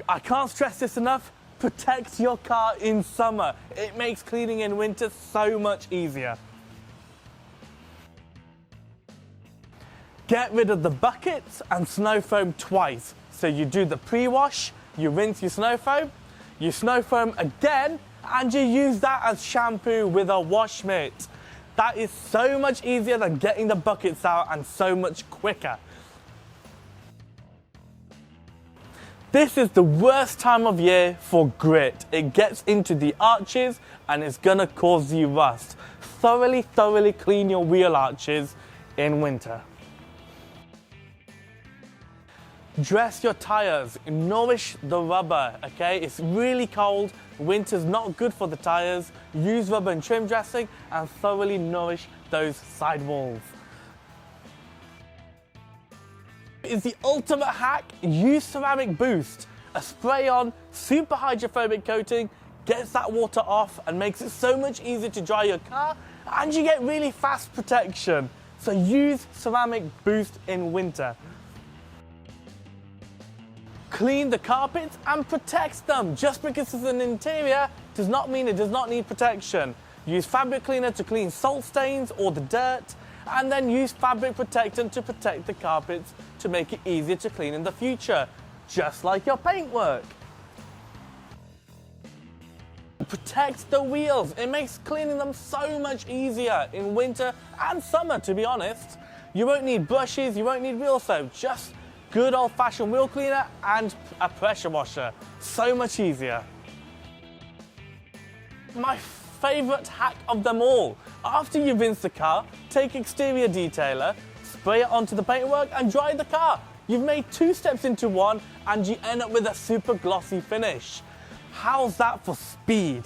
I can't stress this enough, protect your car in summer. It makes cleaning in winter so much easier. Get rid of the buckets and snow foam twice. So you do the pre-wash, you rinse your snow foam again, and you use that as shampoo with a wash mitt. That is so much easier than getting the buckets out and so much quicker. This is the worst time of year for grit. It gets into the arches and it's gonna cause you rust. Thoroughly clean your wheel arches in winter. Dress your tires, nourish the rubber, okay? It's really cold, winter's not good for the tires. Use rubber and trim dressing and thoroughly nourish those sidewalls. Is the ultimate hack, use Ceramic Boost. A spray-on, super hydrophobic coating gets that water off and makes it so much easier to dry your car, and you get really fast protection. So use Ceramic Boost in winter. Clean the carpets and protect them. Just because it's an interior does not mean it does not need protection. Use fabric cleaner to clean salt stains or the dirt, and then use fabric protectant to protect the carpets to make it easier to clean in the future, just like your paintwork. Protect the wheels. It makes cleaning them so much easier in winter and summer, to be honest. You won't need brushes, you won't need wheel soap, just good old-fashioned wheel cleaner and a pressure washer. So much easier. My favourite hack of them all. After you rinse the car, take exterior detailer, spray it onto the paintwork and dry the car. You've made 2 steps into one and you end up with a super glossy finish. How's that for speed?